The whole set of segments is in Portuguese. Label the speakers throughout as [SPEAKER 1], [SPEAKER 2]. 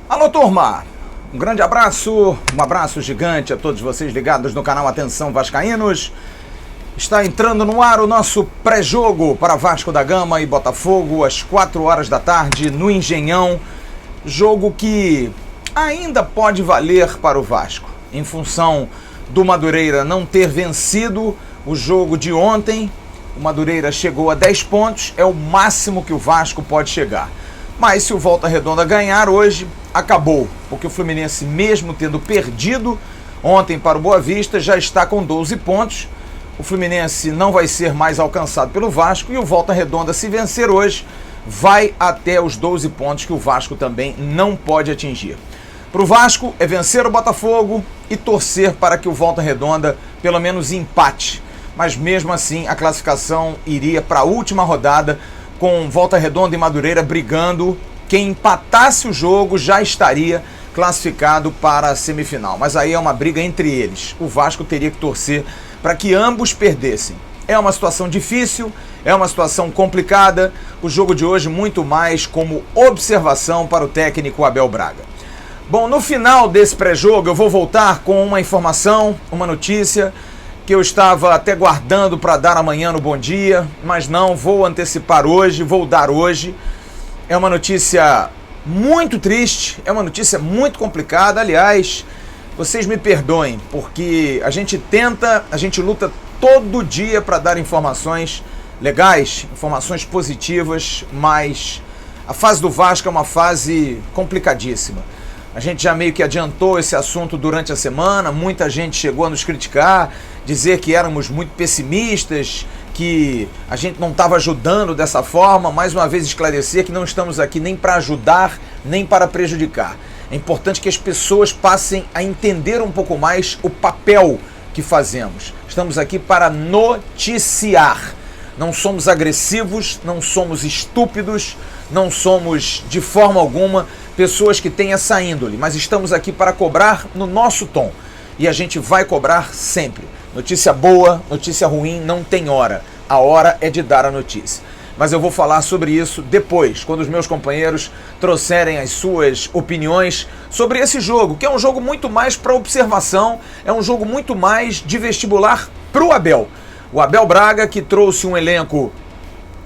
[SPEAKER 1] Alô, turma! Um grande abraço, um abraço gigante a todos vocês ligados no canal Atenção Vascaínos. Está entrando no ar o nosso pré-jogo para Vasco da Gama e Botafogo às 4 horas da tarde no Engenhão. Jogo que ainda pode valer para o Vasco, em função do Madureira não ter vencido o jogo de ontem. O Madureira chegou a 10 pontos, é o máximo que o Vasco pode chegar. Mas se o Volta Redonda ganhar hoje, acabou, porque o Fluminense, mesmo tendo perdido ontem para o Boa Vista, já está com 12 pontos. O Fluminense não vai ser mais alcançado pelo Vasco e o Volta Redonda, se vencer hoje, vai até os 12 pontos que o Vasco também não pode atingir. Para o Vasco é vencer o Botafogo e torcer para que o Volta Redonda pelo menos empate. Mas mesmo assim a classificação iria para a última rodada, com Volta Redonda e Madureira brigando. Quem empatasse o jogo já estaria classificado para a semifinal. Mas aí é uma briga entre eles. O Vasco teria que torcer para que ambos perdessem. É uma situação difícil, é uma situação complicada. O jogo de hoje muito mais como observação para o técnico Abel Braga. Bom, no final desse pré-jogo eu vou voltar com uma informação, uma notícia que eu estava até guardando para dar amanhã no Bom Dia, mas não, vou antecipar hoje, vou dar hoje. É uma notícia muito triste, é uma notícia muito complicada. Aliás, vocês me perdoem, porque a gente luta todo dia para dar informações legais, informações positivas, mas a fase do Vasco é uma fase complicadíssima. A gente já meio que adiantou esse assunto durante a semana, muita gente chegou a nos criticar, dizer que éramos muito pessimistas, que a gente não estava ajudando dessa forma. Mais uma vez esclarecer que não estamos aqui nem para ajudar, nem para prejudicar. É importante que as pessoas passem a entender um pouco mais o papel que fazemos. Estamos aqui para noticiar. Não somos agressivos, não somos estúpidos, não somos de forma alguma pessoas que têm essa índole, mas estamos aqui para cobrar no nosso tom. E a gente vai cobrar sempre. Notícia boa, notícia ruim, não tem hora. A hora é de dar a notícia. Mas eu vou falar sobre isso depois, quando os meus companheiros trouxerem as suas opiniões sobre esse jogo, que é um jogo muito mais para observação, é um jogo muito mais de vestibular para o Abel. O Abel Braga, que trouxe um elenco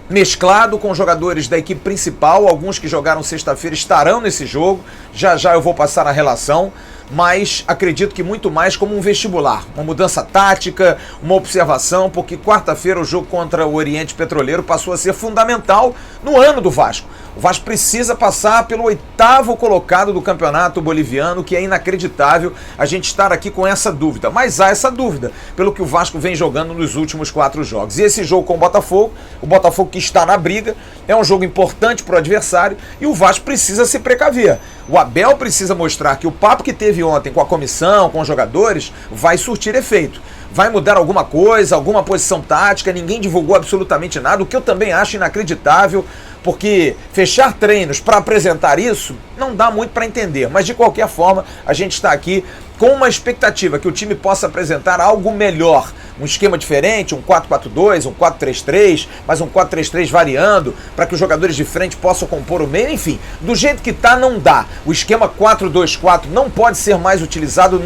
[SPEAKER 1] mesclado com jogadores da equipe principal, alguns que jogaram sexta-feira estarão nesse jogo, já já eu vou passar a relação, mas acredito que muito mais como um vestibular, uma mudança tática, uma observação, porque quarta-feira o jogo contra o Oriente Petroleiro passou a ser fundamental no ano do Vasco. O Vasco precisa passar pelo 8º colocado do campeonato boliviano, que é inacreditável a gente estar aqui com essa dúvida. Mas há essa dúvida, pelo que o Vasco vem jogando nos últimos 4 jogos. E esse jogo com o Botafogo que está na briga, é um jogo importante para o adversário e o Vasco precisa se precaver. O Abel precisa mostrar que o papo que teve ontem com a comissão, com os jogadores, vai surtir efeito. Vai mudar alguma coisa, alguma posição tática, ninguém divulgou absolutamente nada, o que eu também acho inacreditável, porque fechar treinos para apresentar isso não dá muito para entender, mas de qualquer forma a gente está aqui com uma expectativa que o time possa apresentar algo melhor, um esquema diferente, um 4-4-2, um 4-3-3, mas um 4-3-3 variando, para que os jogadores de frente possam compor o meio, enfim, do jeito que tá não dá. O esquema 4-2-4 não pode ser mais utilizado,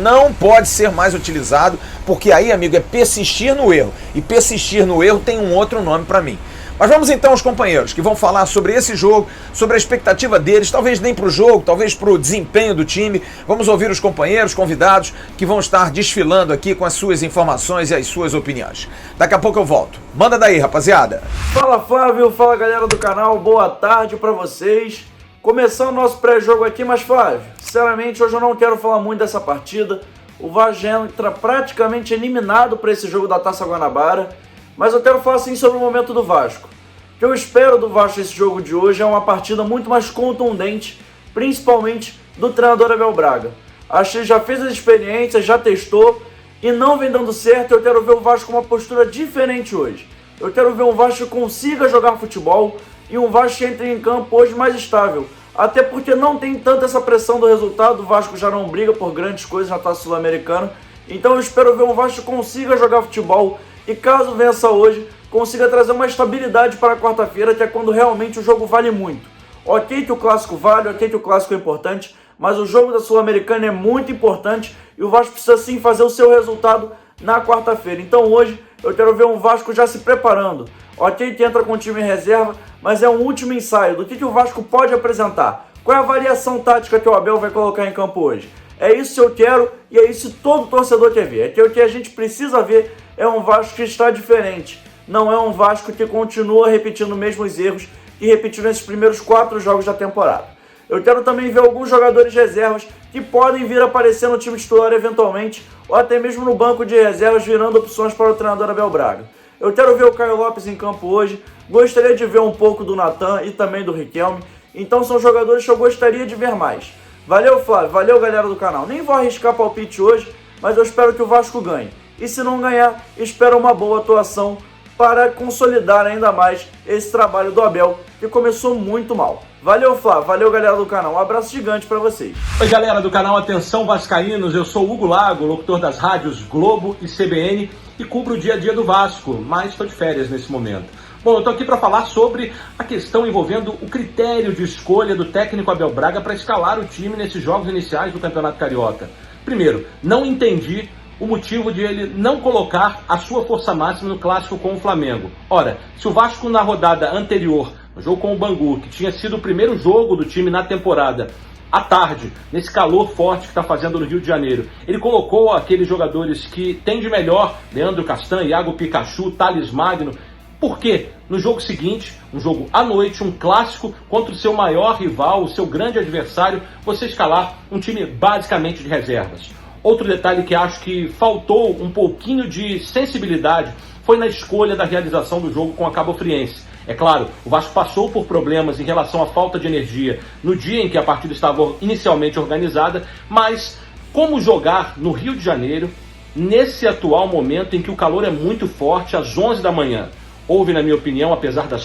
[SPEAKER 1] porque aí, amigo, é persistir no erro, e persistir no erro tem um outro nome para mim. Mas vamos então aos companheiros que vão falar sobre esse jogo, sobre a expectativa deles, talvez nem para o jogo, talvez para o desempenho do time. Vamos ouvir os companheiros, convidados, que vão estar desfilando aqui com as suas informações e as suas opiniões. Daqui a pouco eu volto. Manda daí, rapaziada.
[SPEAKER 2] Fala, Flávio, fala galera do canal, boa tarde para vocês. Começando o nosso pré-jogo aqui, mas Flávio, sinceramente hoje eu não quero falar muito dessa partida. O Vasco já entra praticamente eliminado para esse jogo da Taça Guanabara. Mas eu quero falar assim sobre o momento do Vasco. O que eu espero do Vasco nesse jogo de hoje é uma partida muito mais contundente, principalmente do treinador Abel Braga. Acho que ele já fez as experiências, já testou e não vem dando certo. Eu quero ver o Vasco com uma postura diferente hoje. Eu quero ver um Vasco que consiga jogar futebol e um Vasco que entre em campo hoje mais estável. Até porque não tem tanta essa pressão do resultado, o Vasco já não briga por grandes coisas na Taça Sul-Americana. Então eu espero ver um Vasco que consiga jogar futebol e caso vença hoje, consiga trazer uma estabilidade para a quarta-feira, que é quando realmente o jogo vale muito. Ok que o clássico vale, ok que o clássico é importante, mas o jogo da Sul-Americana é muito importante e o Vasco precisa sim fazer o seu resultado na quarta-feira. Então hoje eu quero ver um Vasco já se preparando. Ok que entra com o time em reserva, mas é um último ensaio do que o Vasco pode apresentar. Qual é a variação tática que o Abel vai colocar em campo hoje? É isso que eu quero e é isso que todo torcedor quer ver. É que o que a gente precisa ver é um Vasco que está diferente. Não é um Vasco que continua repetindo os mesmos erros que repetiu nesses primeiros 4 jogos da temporada. Eu quero também ver alguns jogadores reservas que podem vir aparecer no time titular eventualmente, ou até mesmo no banco de reservas, virando opções para o treinador Abel Braga. Eu quero ver o Caio Lopes em campo hoje, gostaria de ver um pouco do Natan e também do Riquelme, então são jogadores que eu gostaria de ver mais. Valeu, Flávio, valeu, galera do canal. Nem vou arriscar palpite hoje, mas eu espero que o Vasco ganhe. E se não ganhar, espero uma boa atuação para consolidar ainda mais esse trabalho do Abel, que começou muito mal. Valeu, Flávio, valeu, galera do canal. Um abraço gigante para vocês.
[SPEAKER 3] Oi, galera do canal Atenção Vascaínos, eu sou Hugo Lago, locutor das rádios Globo e CBN e cubro o dia a dia do Vasco, mas estou de férias nesse momento. Bom, eu estou aqui para falar sobre a questão envolvendo o critério de escolha do técnico Abel Braga para escalar o time nesses jogos iniciais do Campeonato Carioca. Primeiro, não entendi o motivo de ele não colocar a sua força máxima no clássico com o Flamengo. Ora, se o Vasco na rodada anterior, no jogo com o Bangu, que tinha sido o primeiro jogo do time na temporada, à tarde, nesse calor forte que está fazendo no Rio de Janeiro, ele colocou aqueles jogadores que tem de melhor, Leandro Castan, Iago Pikachu, Thales Magno. Por quê? No jogo seguinte, um jogo à noite, um clássico contra o seu maior rival, o seu grande adversário, você escalar um time basicamente de reservas? Outro detalhe que acho que faltou um pouquinho de sensibilidade foi na escolha da realização do jogo com a Cabo Friense. É claro, o Vasco passou por problemas em relação à falta de energia no dia em que a partida estava inicialmente organizada, mas como jogar no Rio de Janeiro, nesse atual momento em que o calor é muito forte, às 11 da manhã? Houve, na minha opinião, apesar da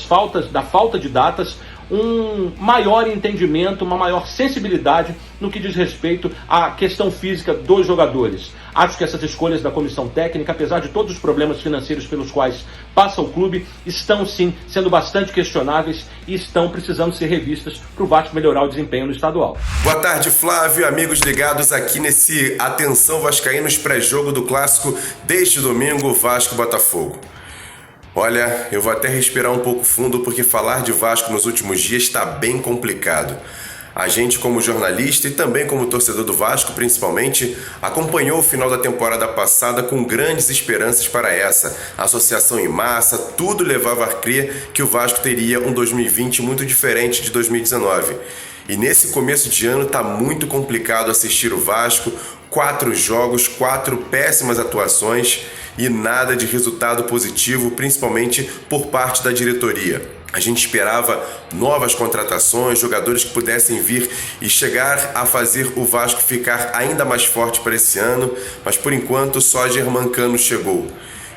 [SPEAKER 3] falta de datas, um maior entendimento, uma maior sensibilidade no que diz respeito à questão física dos jogadores. Acho que essas escolhas da comissão técnica, apesar de todos os problemas financeiros pelos quais passa o clube, estão sim sendo bastante questionáveis e estão precisando ser revistas para o Vasco melhorar o desempenho no estadual.
[SPEAKER 4] Boa tarde, Flávio, amigos ligados aqui nesse Atenção Vascaínos pré-jogo do clássico deste domingo, Vasco-Botafogo. Olha, eu vou até respirar um pouco fundo porque falar de Vasco nos últimos dias está bem complicado. A gente, como jornalista e também como torcedor do Vasco, principalmente, acompanhou o final da temporada passada com grandes esperanças para essa. Associação em massa, tudo levava a crer que o Vasco teria um 2020 muito diferente de 2019. E nesse começo de ano está muito complicado assistir o Vasco, 4 jogos, 4 péssimas atuações e nada de resultado positivo, principalmente por parte da diretoria. A gente esperava novas contratações, jogadores que pudessem vir e chegar a fazer o Vasco ficar ainda mais forte para esse ano, mas por enquanto só Germancano chegou.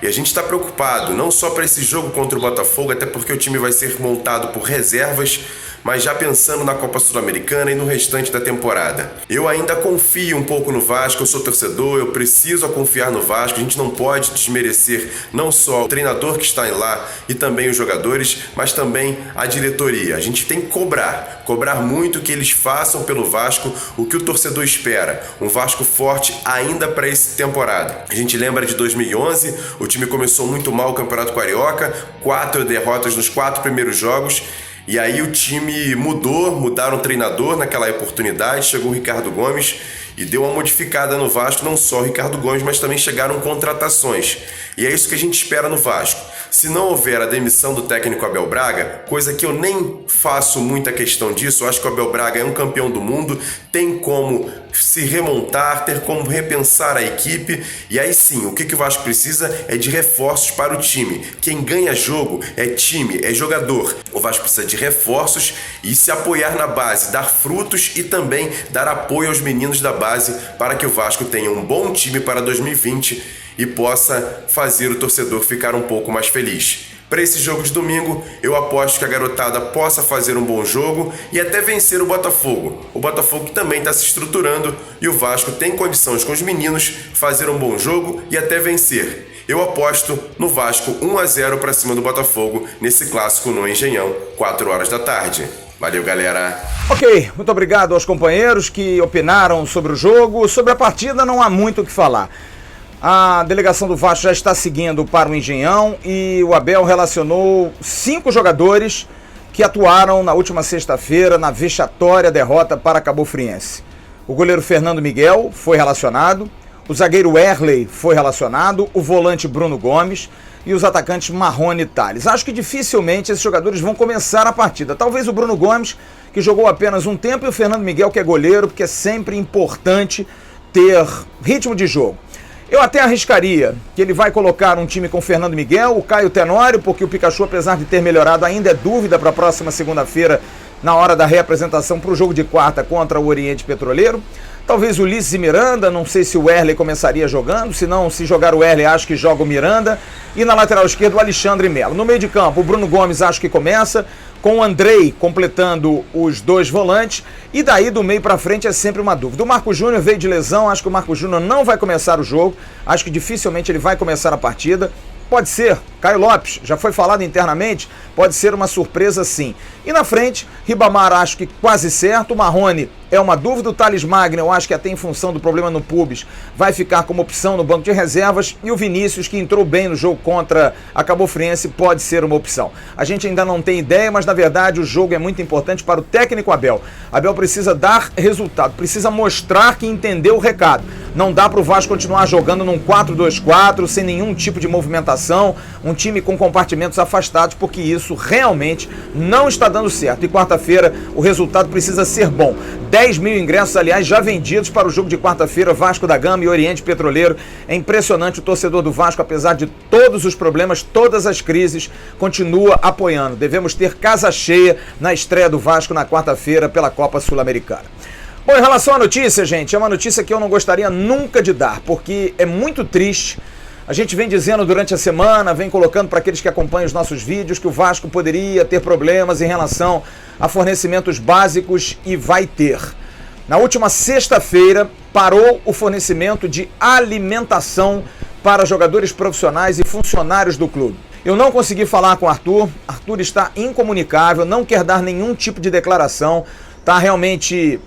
[SPEAKER 4] E a gente está preocupado, não só para esse jogo contra o Botafogo, até porque o time vai ser montado por reservas, mas já pensando na Copa Sul-Americana e no restante da temporada. Eu ainda confio um pouco no Vasco, eu sou torcedor, eu preciso confiar no Vasco, a gente não pode desmerecer não só o treinador que está lá e também os jogadores, mas também a diretoria. A gente tem que cobrar muito que eles façam pelo Vasco o que o torcedor espera, um Vasco forte ainda para essa temporada. A gente lembra de 2011, o time começou muito mal o Campeonato Carioca, 4 derrotas nos 4 primeiros jogos, e aí o time mudaram o treinador naquela oportunidade, chegou o Ricardo Gomes e deu uma modificada no Vasco, não só o Ricardo Gomes, mas também chegaram contratações. E é isso que a gente espera no Vasco. Se não houver a demissão do técnico Abel Braga, coisa que eu nem faço muita questão disso, eu acho que o Abel Braga é um campeão do mundo, tem como se remontar, ter como repensar a equipe. E aí sim, o que o Vasco precisa é de reforços para o time. Quem ganha jogo é time, é jogador. O Vasco precisa de reforços e se apoiar na base, dar frutos e também dar apoio aos meninos da base para que o Vasco tenha um bom time para 2020 e possa fazer o torcedor ficar um pouco mais feliz. Para esse jogo de domingo, eu aposto que a garotada possa fazer um bom jogo e até vencer o Botafogo. O Botafogo que também está se estruturando e o Vasco tem condições com os meninos fazer um bom jogo e até vencer. Eu aposto no Vasco 1-0 para cima do Botafogo nesse clássico no Engenhão, 4 horas da tarde. Valeu, galera!
[SPEAKER 1] Ok, muito obrigado aos companheiros que opinaram sobre o jogo. Sobre a partida não há muito o que falar. A delegação do Vasco já está seguindo para o Engenhão e o Abel relacionou 5 jogadores que atuaram na última sexta-feira na vexatória derrota para a Cabofriense. O goleiro Fernando Miguel foi relacionado, o zagueiro Erley foi relacionado, o volante Bruno Gomes e os atacantes Marrone e Tales. Acho que dificilmente esses jogadores vão começar a partida. Talvez o Bruno Gomes, que jogou apenas um tempo, e o Fernando Miguel, que é goleiro, porque é sempre importante ter ritmo de jogo. Eu até arriscaria que ele vai colocar um time com o Fernando Miguel, o Caio Tenório, porque o Pikachu, apesar de ter melhorado, ainda é dúvida para a próxima segunda-feira, na hora da reapresentação para o jogo de quarta contra o Oriente Petroleiro. Talvez o Ulisses e Miranda, não sei se o Erley começaria jogando, se não, se jogar o Erley, acho que joga o Miranda. E na lateral esquerda, o Alexandre Melo. No meio de campo, o Bruno Gomes acho que começa, com o Andrei completando os 2 volantes. E daí, do meio para frente, é sempre uma dúvida. O Marco Júnior veio de lesão, acho que o Marco Júnior não vai começar o jogo. Acho que dificilmente ele vai começar a partida. Pode ser, Caio Lopes, já foi falado internamente, pode ser uma surpresa sim. E na frente, Ribamar acho que quase certo, o Marrone é uma dúvida, o Thales Magno eu acho que até em função do problema no pubis vai ficar como opção no banco de reservas, e o Vinícius, que entrou bem no jogo contra a Cabofriense, pode ser uma opção. A gente ainda não tem ideia, mas na verdade o jogo é muito importante para o técnico Abel. Abel precisa dar resultado, precisa mostrar que entendeu o recado. Não dá para o Vasco continuar jogando num 4-2-4, sem nenhum tipo de movimentação, um time com compartimentos afastados, porque isso realmente não está dando certo. E quarta-feira o resultado precisa ser bom. 10 mil ingressos, aliás, já vendidos para o jogo de quarta-feira, Vasco da Gama e Oriente Petroleiro. É impressionante, o torcedor do Vasco, apesar de todos os problemas, todas as crises, continua apoiando. Devemos ter casa cheia na estreia do Vasco na quarta-feira pela Copa Sul-Americana. Bom, em relação à notícia, gente, é uma notícia que eu não gostaria nunca de dar, porque é muito triste. A gente vem dizendo durante a semana, vem colocando para aqueles que acompanham os nossos vídeos, que o Vasco poderia ter problemas em relação a fornecimentos básicos, e vai ter. Na última sexta-feira, parou o fornecimento de alimentação para jogadores profissionais e funcionários do clube. Eu não consegui falar com o Arthur está incomunicável, não quer dar nenhum tipo de declaração, está realmente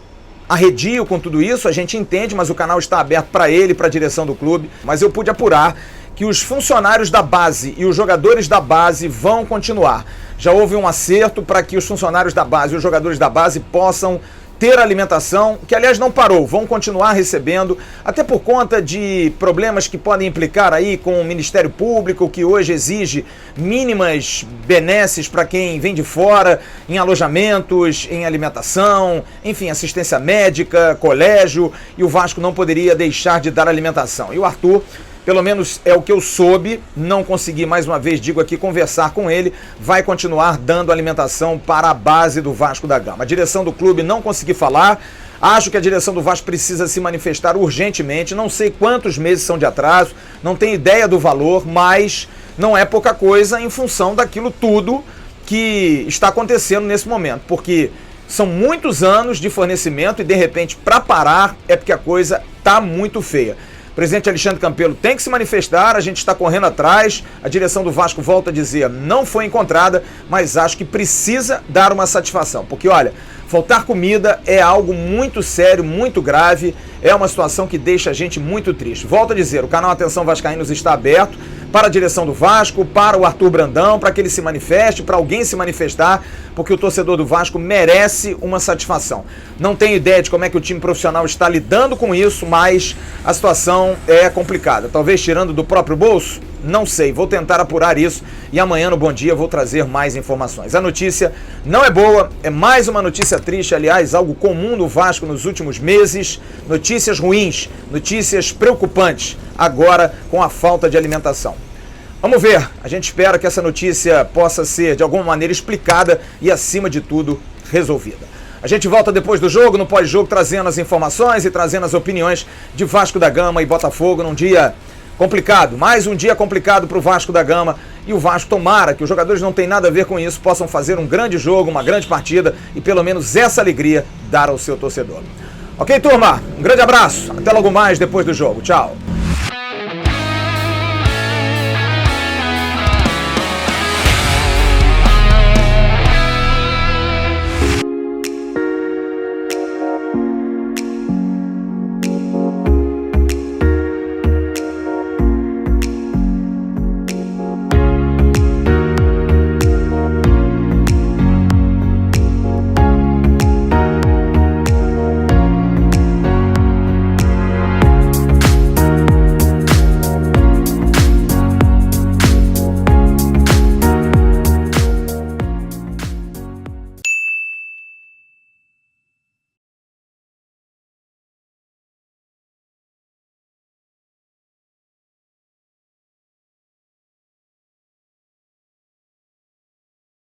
[SPEAKER 1] arredio com tudo isso, a gente entende, mas o canal está aberto para ele, para a direção do clube. Mas eu pude apurar que os funcionários da base e os jogadores da base vão continuar. Já houve um acerto para que os funcionários da base e os jogadores da base possam ter alimentação, que aliás não parou, vão continuar recebendo, até por conta de problemas que podem implicar aí com o Ministério Público, que hoje exige mínimas benesses para quem vem de fora, em alojamentos, em alimentação, enfim, assistência médica, colégio, e o Vasco não poderia deixar de dar alimentação. E o Arthur, pelo menos é o que eu soube, não consegui, mais uma vez digo aqui, conversar com ele, vai continuar dando alimentação para a base do Vasco da Gama. A direção do clube não consegui falar, acho que a direção do Vasco precisa se manifestar urgentemente, não sei quantos meses são de atraso, não tenho ideia do valor, mas não é pouca coisa em função daquilo tudo que está acontecendo nesse momento, porque são muitos anos de fornecimento e de repente para parar é porque a coisa está muito feia. O presidente Alexandre Campelo tem que se manifestar, a gente está correndo atrás, a direção do Vasco volta a dizer, não foi encontrada, mas acho que precisa dar uma satisfação, porque olha, faltar comida é algo muito sério, muito grave, é uma situação que deixa a gente muito triste. Volto a dizer, o canal Atenção Vascaínos está aberto para a direção do Vasco, para o Arthur Brandão, para que ele se manifeste, para alguém se manifestar, porque o torcedor do Vasco merece uma satisfação. Não tenho ideia de como é que o time profissional está lidando com isso, mas a situação é complicada. Talvez tirando do próprio bolso? Não sei, vou tentar apurar isso e amanhã no Bom Dia vou trazer mais informações. A notícia não é boa, é mais uma notícia triste, aliás, algo comum no Vasco nos últimos meses. Notícias ruins, notícias preocupantes, agora com a falta de alimentação. Vamos ver, a gente espera que essa notícia possa ser de alguma maneira explicada e, acima de tudo, resolvida. A gente volta depois do jogo, no pós-jogo, trazendo as informações e trazendo as opiniões de Vasco da Gama e Botafogo num dia complicado. Mais um dia complicado para o Vasco da Gama. E o Vasco, tomara que os jogadores não tenham nada a ver com isso, possam fazer um grande jogo, uma grande partida e pelo menos essa alegria dar ao seu torcedor. Ok, turma? Um grande abraço. Até logo mais depois do jogo. Tchau.